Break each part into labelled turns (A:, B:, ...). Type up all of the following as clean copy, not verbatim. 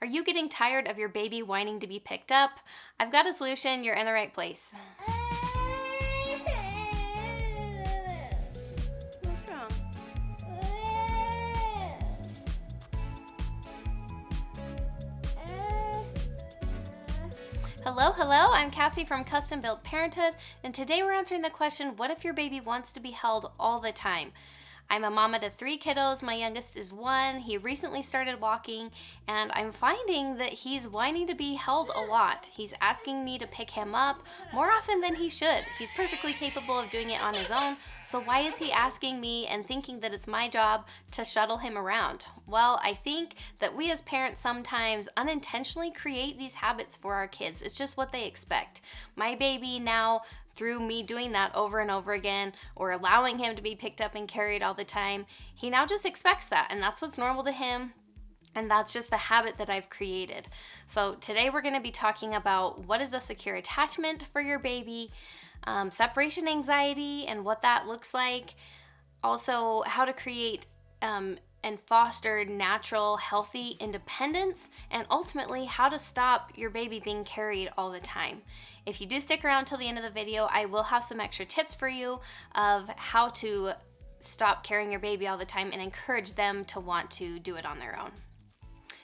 A: Are you getting tired of your baby whining to be picked up? I've got a solution. You're in the right place. What's wrong? Hello, I'm Cassie from Custom Built Parenthood, and today we're answering the question, what if your baby wants to be held all the time? I'm a mama to 3 kiddos. My youngest is 1. He recently started walking, and I'm finding that he's whining to be held a lot. He's asking me to pick him up more often than he should. He's perfectly capable of doing it on his own, so why is he asking me and thinking that it's my job to shuttle him around? Well, I think that we as parents sometimes unintentionally create these habits for our kids. It's just what they expect. My baby now, through me doing that over and over again, or allowing him to be picked up and carried all the time, he now just expects that, and that's what's normal to him, and that's just the habit that I've created. So today we're going to be talking about what is a secure attachment for your baby, separation anxiety and what that looks like, also how to create and foster natural, healthy independence, and ultimately how to stop your baby being carried all the time. If you do stick around till the end of the video, I will have some extra tips for you of how to stop carrying your baby all the time and encourage them to want to do it on their own.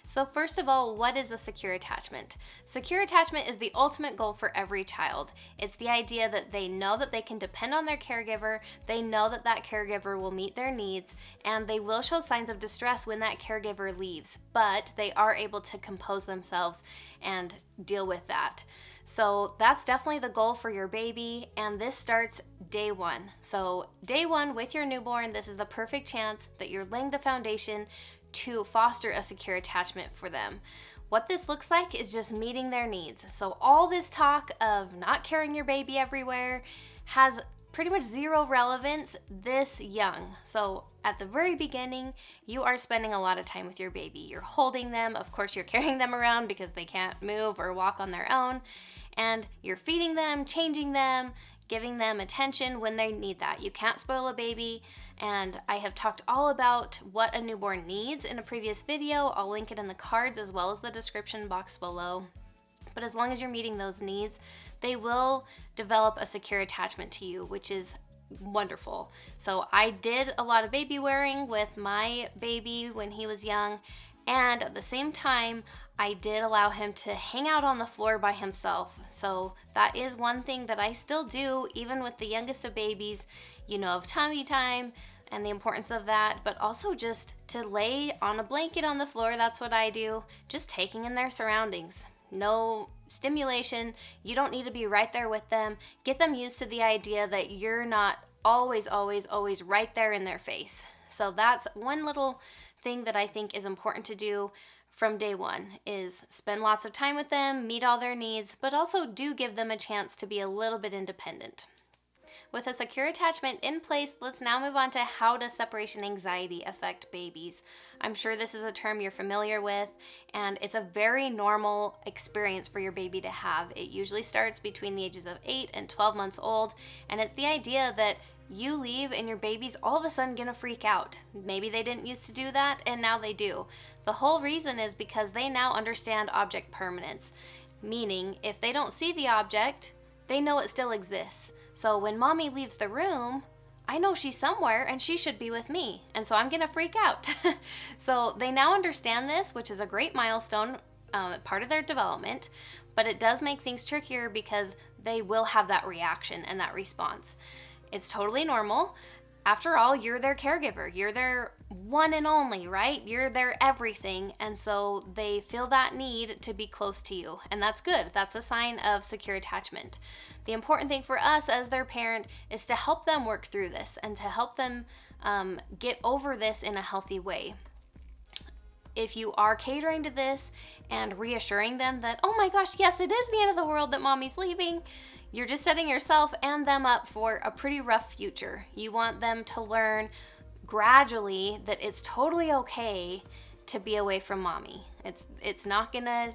A: So first of all, what is a secure attachment? Secure attachment is the ultimate goal for every child. It's the idea that they know that they can depend on their caregiver, they know that that caregiver will meet their needs, and they will show signs of distress when that caregiver leaves, but they are able to compose themselves and deal with that. So that's definitely the goal for your baby, and this starts day 1. So day 1 with your newborn, this is the perfect chance that you're laying the foundation to foster a secure attachment for them. What this looks like is just meeting their needs. So all this talk of not carrying your baby everywhere has pretty much zero relevance this young. So at the very beginning, you are spending a lot of time with your baby. You're holding them. Of course, you're carrying them around because they can't move or walk on their own. And you're feeding them, changing them, giving them attention when they need that. You can't spoil a baby. And I have talked all about what a newborn needs in a previous video. I'll link it in the cards as well as the description box below. But as long as you're meeting those needs, they will develop a secure attachment to you, which is wonderful. So I did a lot of baby wearing with my baby when he was young, and at the same time, I did allow him to hang out on the floor by himself. So that is one thing that I still do, even with the youngest of babies, of tummy time and the importance of that, but also just to lay on a blanket on the floor. That's what I do, just taking in their surroundings. No stimulation. You don't need to be right there with them. Get them used to the idea that you're not always right there in their face. So that's one little thing that I think is important to do from day 1 is spend lots of time with them, meet all their needs, but also do give them a chance to be a little bit independent. With a secure attachment in place, let's now move on to how does separation anxiety affect babies. I'm sure this is a term you're familiar with, and it's a very normal experience for your baby to have. It usually starts between the ages of 8 and 12 months old, and it's the idea that you leave and your baby's all of a sudden gonna freak out. Maybe they didn't used to do that, and now they do. The whole reason is because they now understand object permanence, meaning if they don't see the object, they know it still exists. So when mommy leaves the room, I know she's somewhere and she should be with me, and so I'm gonna freak out. So they now understand this, which is a great milestone, part of their development, but it does make things trickier because they will have that reaction and that response. It's totally normal. After all, you're their caregiver. You're their one and only, right? You're their everything. And so they feel that need to be close to you. And that's good. That's a sign of secure attachment. The important thing for us as their parent is to help them work through this and to help them get over this in a healthy way. If you are catering to this and reassuring them that, oh my gosh, yes, it is the end of the world that mommy's leaving, you're just setting yourself and them up for a pretty rough future. You want them to learn gradually that it's totally okay to be away from mommy. It's not gonna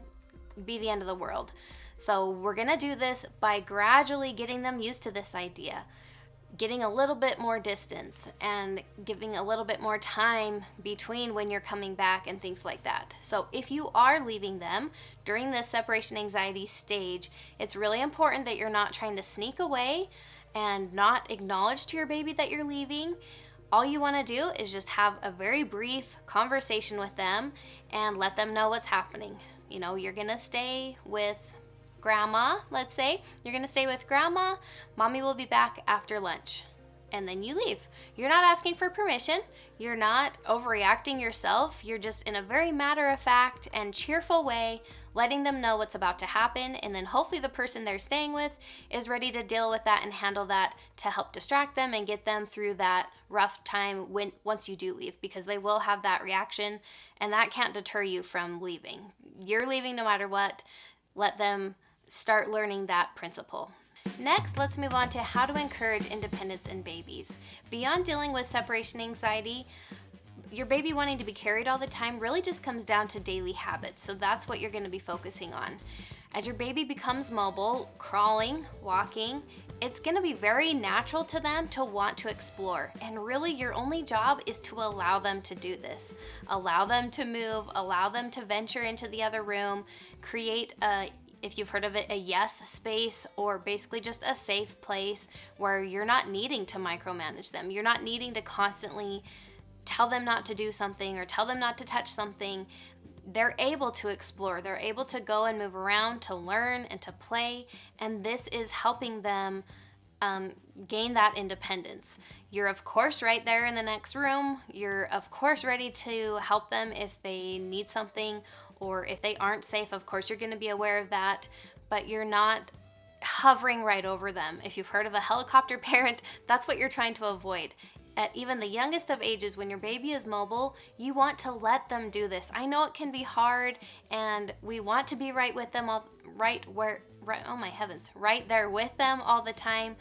A: be the end of the world. So we're gonna do this by gradually getting them used to this idea. getting a little bit more distance and giving a little bit more time between when you're coming back and things like that. So if you are leaving them during this separation anxiety stage, it's really important that you're not trying to sneak away and not acknowledge to your baby that you're leaving. All you want to do is just have a very brief conversation with them and let them know what's happening. You know, you're going to stay with grandma, let's say. You're going to stay with grandma. Mommy will be back after lunch. And then you leave. You're not asking for permission. You're not overreacting yourself. You're just in a very matter-of-fact and cheerful way letting them know what's about to happen, and then hopefully the person they're staying with is ready to deal with that and handle that to help distract them and get them through that rough time once you do leave, because they will have that reaction, and that can't deter you from leaving. You're leaving no matter what. Let them start learning that principle. Next, let's move on to how to encourage independence in babies. Beyond dealing with separation anxiety, your baby wanting to be carried all the time really just comes down to daily habits. So that's what you're going to be focusing on. As your baby becomes mobile, crawling, walking, it's going to be very natural to them to want to explore. And really your only job is to allow them to do this. Allow them to move, allow them to venture into the other room, create if you've heard of it, a yes space, or basically just a safe place where you're not needing to micromanage them. You're not needing to constantly tell them not to do something or tell them not to touch something. They're able to explore. They're able to go and move around, to learn and to play. And this is helping them gain that independence. You're of course right there in the next room. You're of course ready to help them if they need something, or if they aren't safe. Of course you're going to be aware of that, but you're not hovering right over them. If you've heard of a helicopter parent, that's what you're trying to avoid. At even the youngest of ages, when your baby is mobile, you want to let them do this. I know it can be hard, and we want to be right with them right there with them all the time,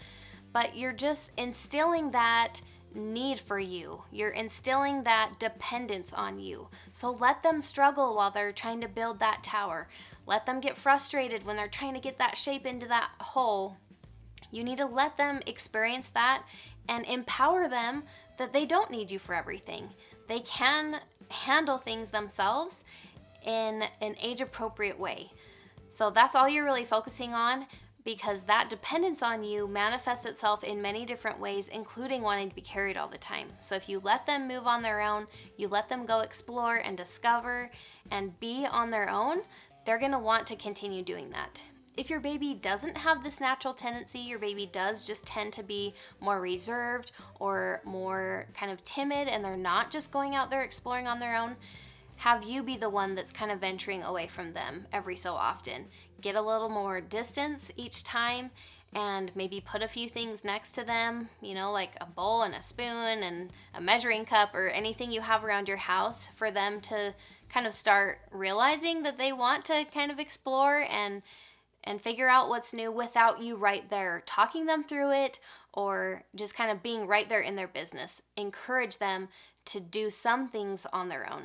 A: but you're just instilling that need for you. You're instilling that dependence on you. So let them struggle while they're trying to build that tower. Let them get frustrated when they're trying to get that shape into that hole. You need to let them experience that and empower them that they don't need you for everything. They can handle things themselves in an age-appropriate way. So that's all you're really focusing on, because that dependence on you manifests itself in many different ways, including wanting to be carried all the time. So if you let them move on their own, you let them go explore and discover and be on their own, they're going to want to continue doing that. If your baby doesn't have this natural tendency, your baby does just tend to be more reserved or more kind of timid, and they're not just going out there exploring on their own, have you be the one that's kind of venturing away from them every so often. Get a little more distance each time, and maybe put a few things next to them, you know, like a bowl and a spoon and a measuring cup or anything you have around your house for them to kind of start realizing that they want to kind of explore and figure out what's new without you right there talking them through it, or just kind of being right there in their business. Encourage them to do some things on their own.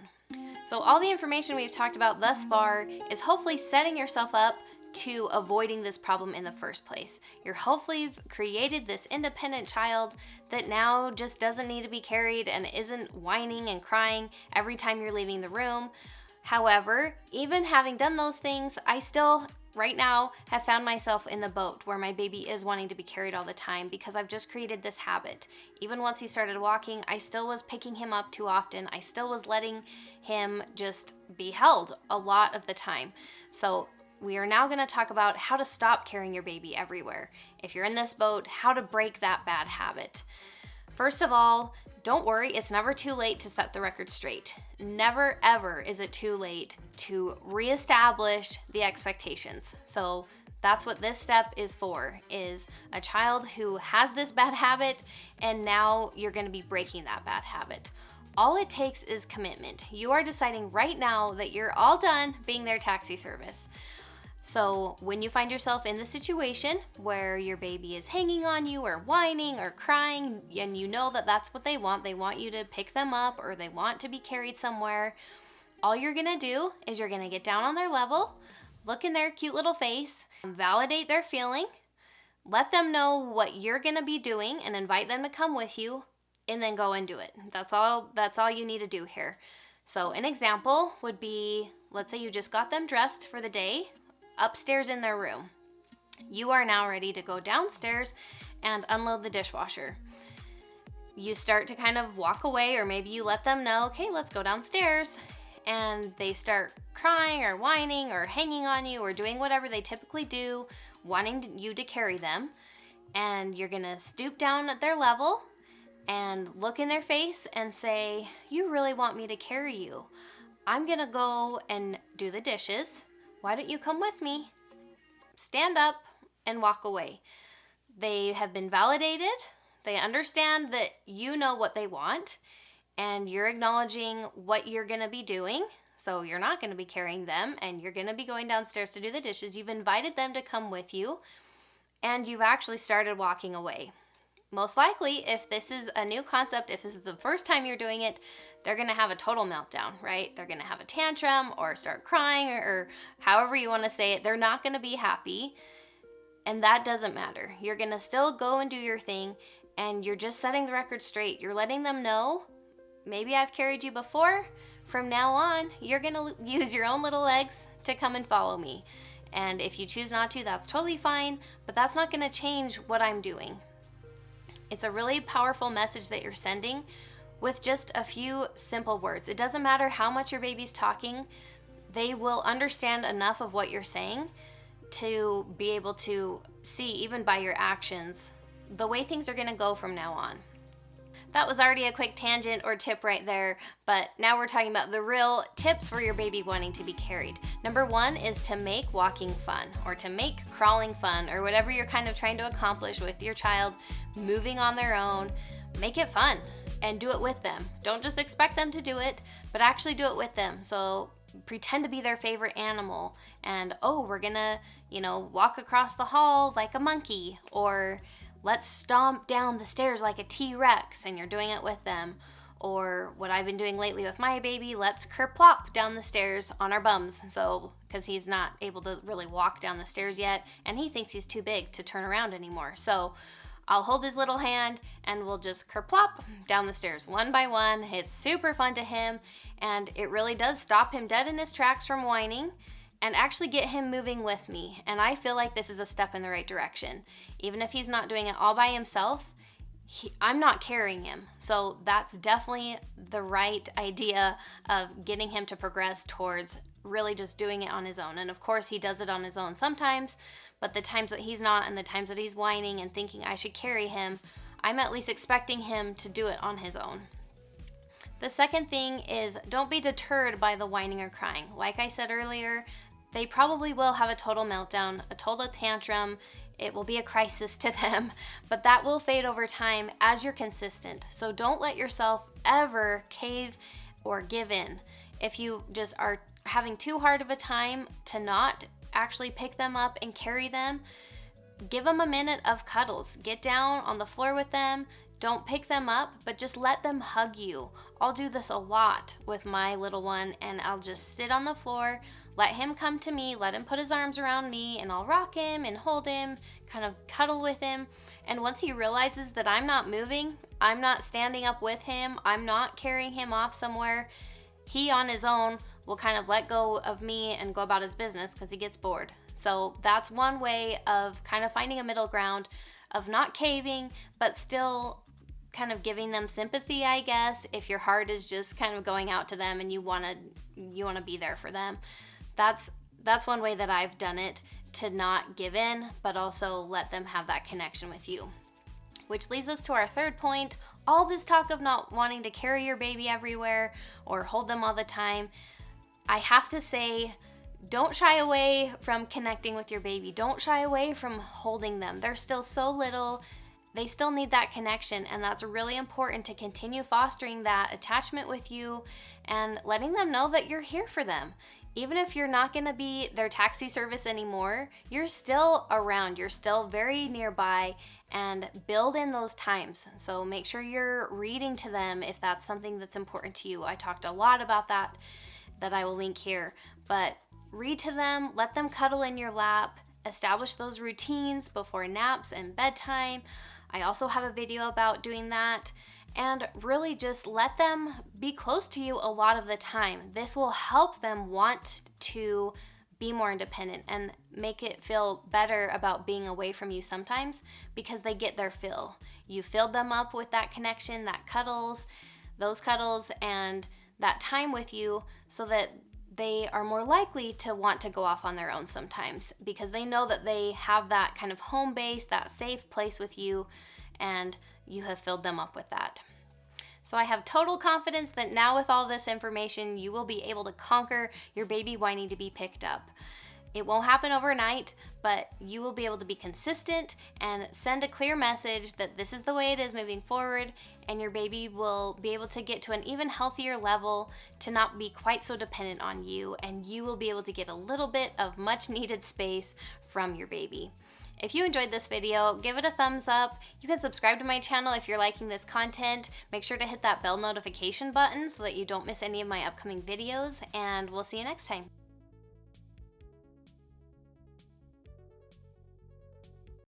A: So all the information we've talked about thus far is hopefully setting yourself up to avoiding this problem in the first place. You're hopefully created this independent child that now just doesn't need to be carried and isn't whining and crying every time you're leaving the room. However, even having done those things, I still right now have found myself in the boat where my baby is wanting to be carried all the time, because I've just created this habit. Even once he started walking, I still was picking him up too often. I still was letting him just be held a lot of the time. So we are now going to talk about how to stop carrying your baby everywhere. If you're in this boat, how to break that bad habit. First of all, don't worry, it's never too late to set the record straight. Never ever is it too late to reestablish the expectations. So that's what this step is for, is a child who has this bad habit, and now you're going to be breaking that bad habit. All it takes is commitment. You are deciding right now that you're all done being their taxi service. So when you find yourself in the situation where your baby is hanging on you or whining or crying, and you know that that's what they want you to pick them up, or they want to be carried somewhere, all you're gonna do is you're gonna get down on their level, look in their cute little face, validate their feeling, let them know what you're going to be doing and invite them to come with you, and then go and do it. That's all you need to do here. So an example would be, let's say you just got them dressed for the day upstairs in their room. You are now ready to go downstairs and unload the dishwasher. You start to kind of walk away, or maybe you let them know, okay, let's go downstairs, and they start crying or whining or hanging on you or doing whatever they typically do, wanting you to carry them. And you're gonna stoop down at their level and look in their face and say, you really want me to carry you? I'm gonna go and do the dishes. Why don't you come with me? Stand up and walk away. They have been validated. They understand that you know what they want, and you're acknowledging what you're going to be doing. So you're not going to be carrying them, and you're going to be going downstairs to do the dishes. You've invited them to come with you, and you've actually started walking away. Most likely, if this is a new concept, if this is the first time you're doing it, they're going to have a total meltdown, right? They're going to have a tantrum or start crying, or however you want to say it. They're not going to be happy, and that doesn't matter. You're going to still go and do your thing, and you're just setting the record straight. You're letting them know, maybe I've carried you before. From now on, you're going to use your own little legs to come and follow me. And if you choose not to, that's totally fine, but that's not going to change what I'm doing. It's a really powerful message that you're sending with just a few simple words. It doesn't matter how much your baby's talking. They will understand enough of what you're saying to be able to see, even by your actions, the way things are going to go from now on. That was already a quick tangent or tip right there, but now we're talking about the real tips for your baby wanting to be carried. Number one is to make walking fun, or to make crawling fun, or whatever you're kind of trying to accomplish with your child moving on their own. Make it fun and do it with them. Don't just expect them to do it, but actually do it with them. So pretend to be their favorite animal, and we're gonna, walk across the hall like a monkey, or let's stomp down the stairs like a T-Rex, and you're doing it with them. Or what I've been doing lately with my baby, let's kerplop down the stairs on our bums. So, because he's not able to really walk down the stairs yet, and he thinks he's too big to turn around anymore. So I'll hold his little hand and we'll just kerplop down the stairs one by one. It's super fun to him, and it really does stop him dead in his tracks from whining and actually get him moving with me. And I feel like this is a step in the right direction. Even if he's not doing it all by himself, I'm not carrying him. So that's definitely the right idea of getting him to progress towards really just doing it on his own. And of course he does it on his own sometimes, but the times that he's not and the times that he's whining and thinking I should carry him, I'm at least expecting him to do it on his own. The second thing is, don't be deterred by the whining or crying. Like I said earlier, they probably will have a total meltdown, a total tantrum. It will be a crisis to them, but that will fade over time as you're consistent. So don't let yourself ever cave or give in. If you just are having too hard of a time to not actually pick them up and carry them, give them a minute of cuddles. Get down on the floor with them. Don't pick them up, but just let them hug you. I'll do this a lot with my little one, and I'll just sit on the floor, let him come to me, let him put his arms around me, and I'll rock him and hold him, kind of cuddle with him. And once he realizes that I'm not moving, I'm not standing up with him, I'm not carrying him off somewhere, he on his own will kind of let go of me and go about his business because he gets bored. So that's one way of kind of finding a middle ground of not caving, but still kind of giving them sympathy, I guess, if your heart is just kind of going out to them and you want to be there for them. That's one way that I've done it, to not give in, but also let them have that connection with you. Which leads us to our third point. All this talk of not wanting to carry your baby everywhere or hold them all the time, I have to say, don't shy away from connecting with your baby. Don't shy away from holding them. They're still so little. They still need that connection, and that's really important to continue fostering that attachment with you and letting them know that you're here for them. Even if you're not going to be their taxi service anymore, you're still around. You're still very nearby, and build in those times. So make sure you're reading to them if that's something that's important to you. I talked a lot about that I will link here, but read to them, let them cuddle in your lap, establish those routines before naps and bedtime. I also have a video about doing that. And really just let them be close to you a lot of the time. This will help them want to be more independent and make it feel better about being away from you sometimes, because they get their fill. You filled them up with that connection, those cuddles, and that time with you, so that they are more likely to want to go off on their own sometimes, because they know that they have that kind of home base, that safe place with you, and you have filled them up with that. So I have total confidence that now with all this information, you will be able to conquer your baby whining to be picked up. It won't happen overnight, but you will be able to be consistent and send a clear message that this is the way it is moving forward, and your baby will be able to get to an even healthier level to not be quite so dependent on you, and you will be able to get a little bit of much needed space from your baby. If you enjoyed this video, give it a thumbs up. You can subscribe to my channel if you're liking this content. Make sure to hit that bell notification button so that you don't miss any of my upcoming videos, and we'll see you next time.